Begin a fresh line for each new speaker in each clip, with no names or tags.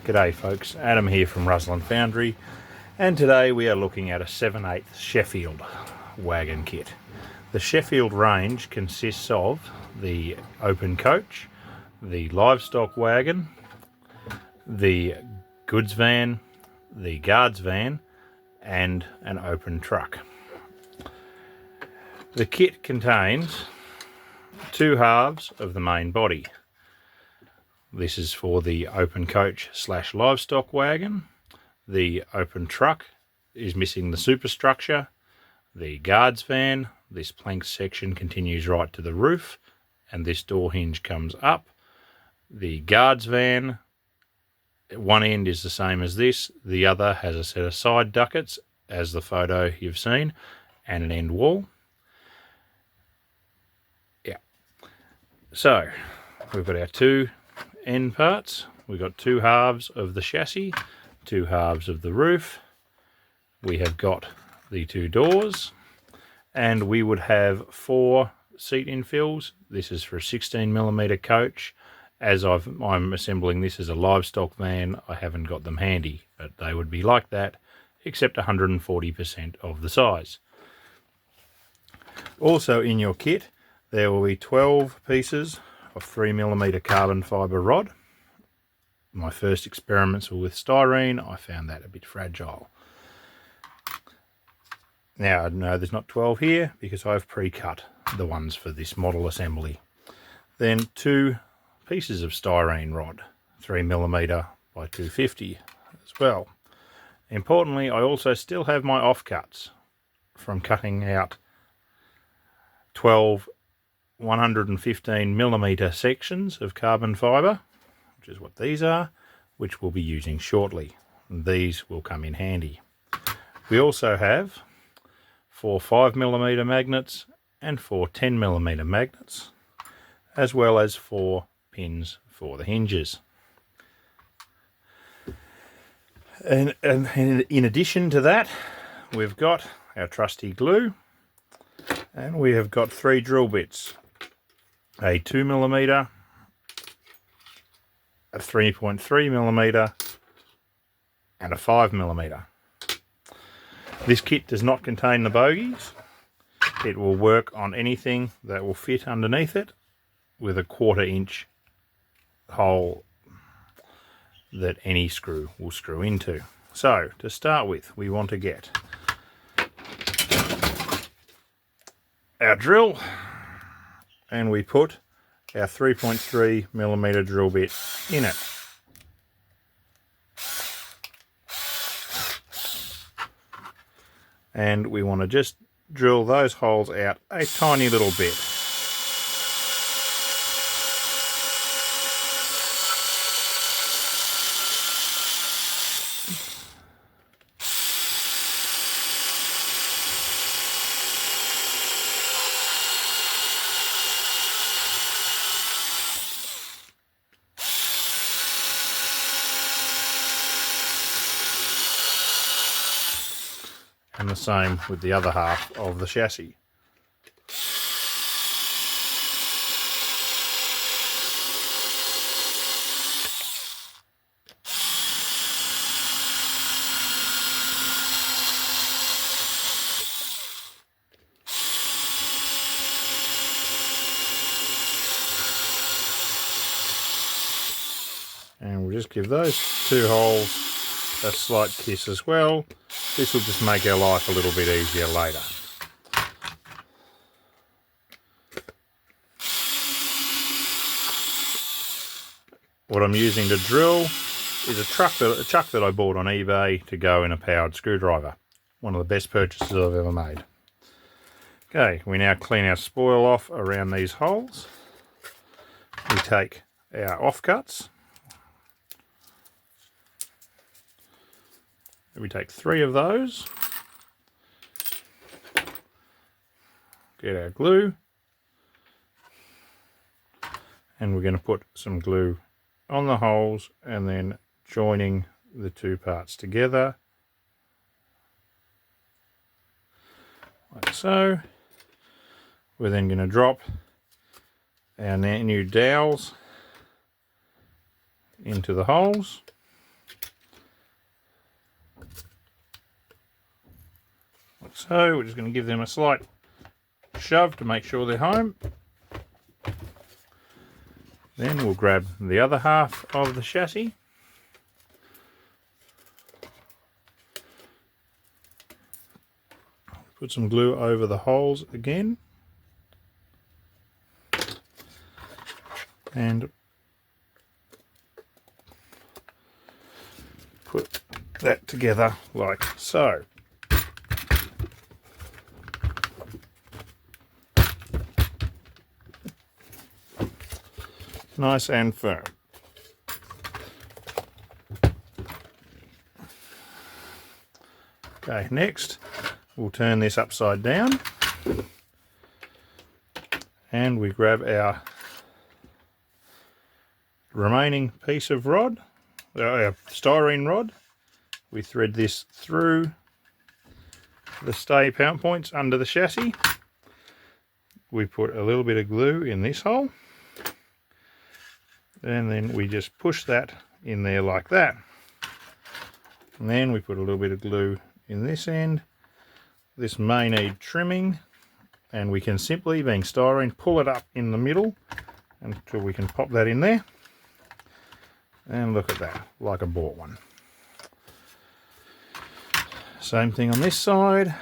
G'day folks, Adam here from Ruslan Foundry, and today we are looking at a 7/8 Sheffield wagon kit. The Sheffield range consists of the open coach, the livestock wagon, the goods van, the guards van, and an open truck. The kit contains two halves of the main body. This is for the open coach / livestock wagon. The open truck is missing the superstructure. The guards van, this plank section continues right to the roof, and this door hinge comes up. The guards van, one end is the same as this, the other has a set of side duckets, as the photo you've seen, and an end wall. Yeah. So, we've got our two end parts. We've got two halves of the chassis, two halves of the roof. We have got the two doors, and we would have 4 seat infills. This is for a 16mm coach. As I'm assembling this as a livestock van, I haven't got them handy, but they would be like that, except 140% of the size. Also in your kit, there will be 12 pieces of 3mm carbon fibre rod. My first experiments were with styrene. I found that a bit fragile. Now, no, there's not 12 here because I've pre-cut the ones for this model assembly. Then 2 pieces of styrene rod, 3mm by 250 as well. Importantly, I also still have my offcuts from cutting out 12 115mm sections of carbon fibre, which is what these are, which we'll be using shortly. And these will come in handy. We also have 4 5mm magnets and 4 10mm magnets, as well as 4 pins for the hinges. And in addition to that, we've got our trusty glue, and we have got 3 drill bits. A 2mm, a 3.3mm, and a 5mm. This kit does not contain the bogies. It will work on anything that will fit underneath it with a 1/4 inch hole that any screw will screw into. So to start with, we want to get our drill, and we put our 3.3mm drill bit in it. And we want to just drill those holes out a tiny little bit. And the same with the other half of the chassis. And we'll just give those 2 holes a slight kiss as well. This will just make our life a little bit easier later. What I'm using to drill is a chuck that I bought on eBay to go in a powered screwdriver. One of the best purchases I've ever made. Okay, we now clean our spoil off around these holes. We take our offcuts. We take 3 of those, get our glue, and we're going to put some glue on the holes and then joining the 2 parts together, like so. We're then going to drop our new dowels into the holes. So we're just going to give them a slight shove to make sure they're home. Then we'll grab the other half of the chassis. Put some glue over the holes again. And put that together like so. Nice and firm. Okay, next we'll turn this upside down and we grab our remaining piece of rod, our styrene rod. We thread this through the stay pound points under the chassis. We put a little bit of glue in this hole and then we just push that in there like that. And then we put a little bit of glue in this end. This may need trimming and we can simply, being styrene, pull it up in the middle until we can pop that in there. And look at that, like I bought one. Same thing on this side.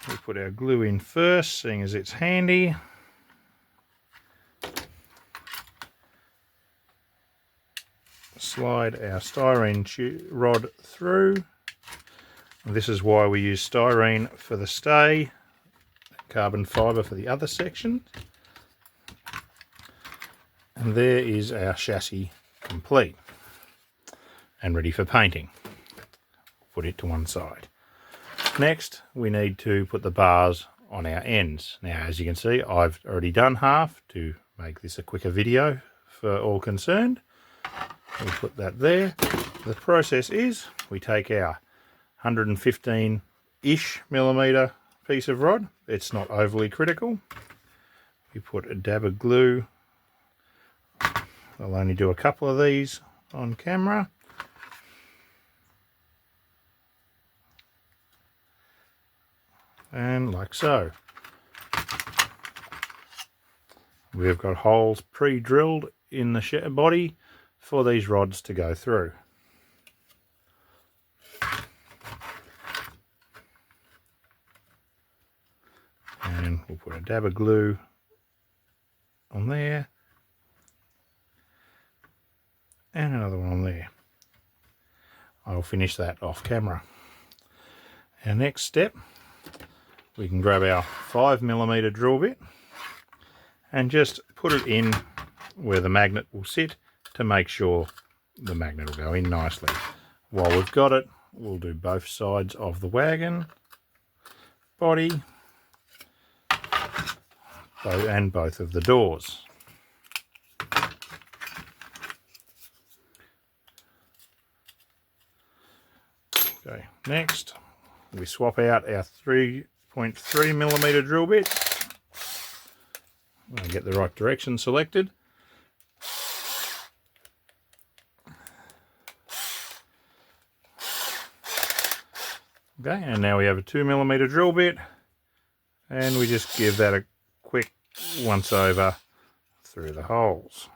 We put our glue in first, seeing as it's handy. Slide our styrene rod through. And this is why we use styrene for the stay, carbon fibre for the other section. And there is our chassis complete and ready for painting. Put it to one side. Next, we need to put the bars on our ends. Now, as you can see, I've already done half to make this a quicker video for all concerned. We'll put that there. The process is we take our 115-ish millimetre piece of rod. It's not overly critical. We put a dab of glue. I'll only do a couple of these on camera. And like so. We've got holes pre-drilled in the body for these rods to go through. And we'll put a dab of glue on there. And another one on there. I'll finish that off camera. Our next step, we can grab our 5mm drill bit and just put it in where the magnet will sit to make sure the magnet will go in nicely. While we've got it, we'll do both sides of the wagon body and both of the doors. Okay, next we swap out our 3.3mm drill bit. I'll get the right direction selected. Okay, and now we have a 2mm drill bit, and we just give that a quick once over through the holes.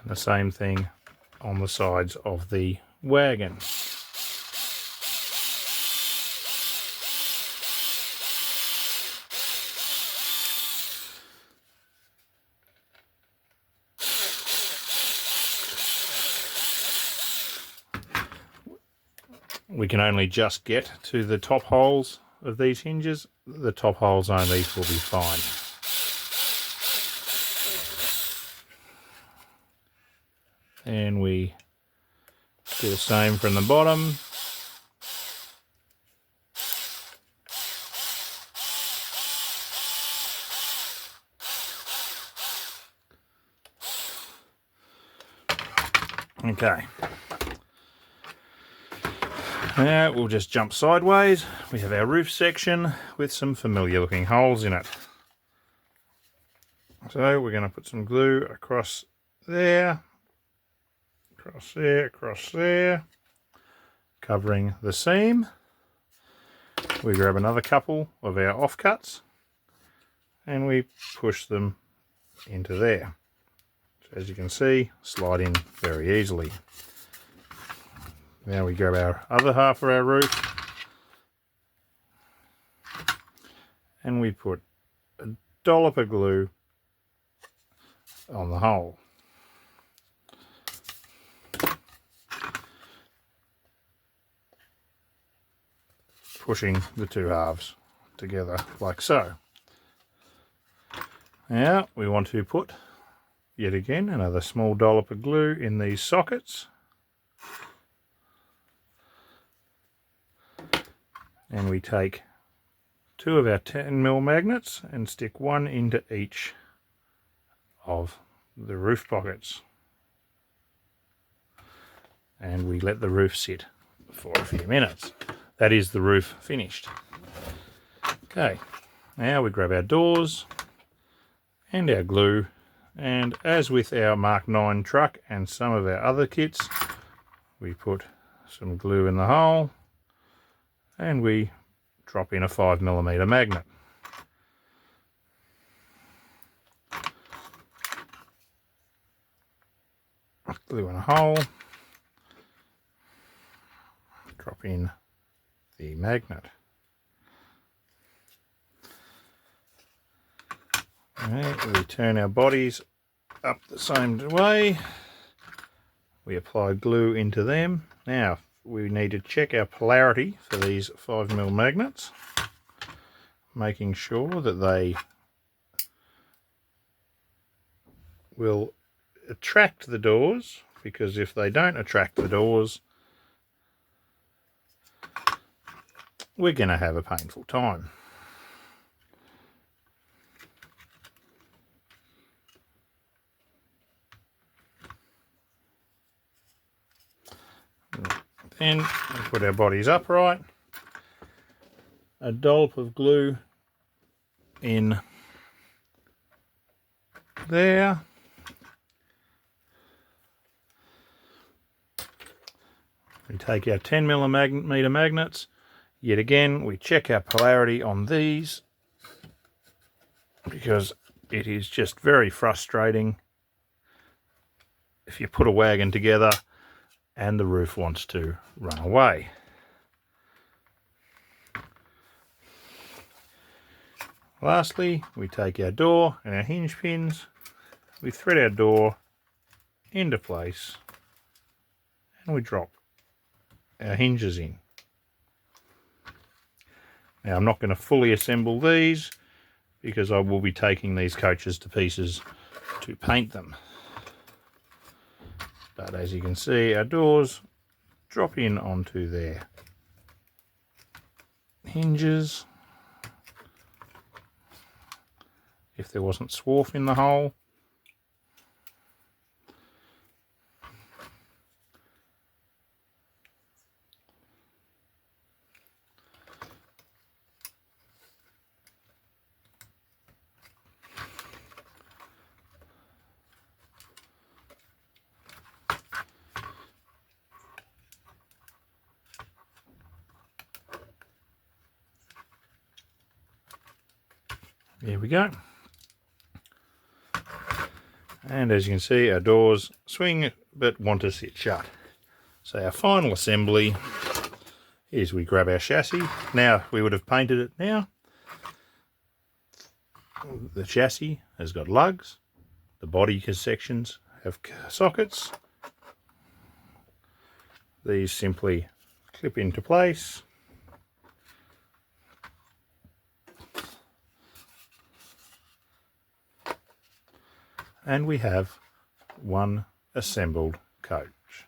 And the same thing on the sides of the wagon. We can only just get to the top holes of these hinges. The top holes only will be fine. And we do the same from the bottom. Okay. Now we'll just jump sideways. We have our roof section with some familiar looking holes in it. So we're going to put some glue across there, across there, covering the seam. We grab another couple of our offcuts and we push them into there. So as you can see, slide in very easily. Now we grab our other half of our roof and we put a dollop of glue on the hole. Pushing the two halves together like so. Now we want to put, yet again, another small dollop of glue in these sockets. And we take two of our 10mm magnets and stick one into each of the roof pockets. And we let the roof sit for a few minutes. That is the roof finished. Okay, now we grab our doors and our glue, and as with our Mark 9 truck and some of our other kits, we put some glue in the hole and we drop in a 5mm magnet. Glue in a hole, drop in the magnet. Okay, we turn our bodies up the same way. We apply glue into them. Now we need to check our polarity for these 5mm magnets, making sure that they will attract the doors, because if they don't attract the doors, we're going to have a painful time. Then we put our bodies upright, a dollop of glue in there, we take our 10mm magnets. Yet again, we check our polarity on these, because it is just very frustrating if you put a wagon together and the roof wants to run away. Lastly, we take our door and our hinge pins, we thread our door into place and we drop our hinges in. Now I'm not going to fully assemble these because I will be taking these coaches to pieces to paint them. But as you can see, our doors drop in onto their hinges. If there wasn't swarf in the hole. There we go. And as you can see, our doors swing but want to sit shut. So our final assembly is we grab our chassis. Now we would have painted it now. The chassis has got lugs. The body sections have sockets. These simply clip into place. And we have one assembled coach,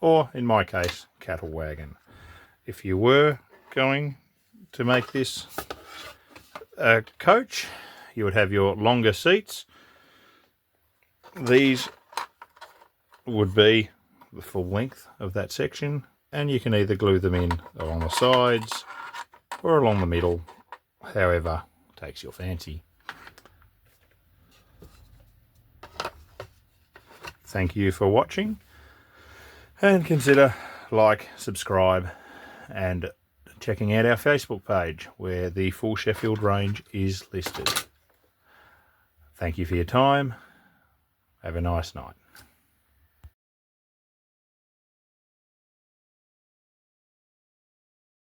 or in my case, cattle wagon. If you were going to make this a coach, you would have your longer seats. These would be the full length of that section, and you can either glue them in along the sides or along the middle, however takes your fancy. Thank you for watching, and consider like, subscribe, and checking out our Facebook page where the full Sheffield range is listed. Thank you for your time. Have a nice night.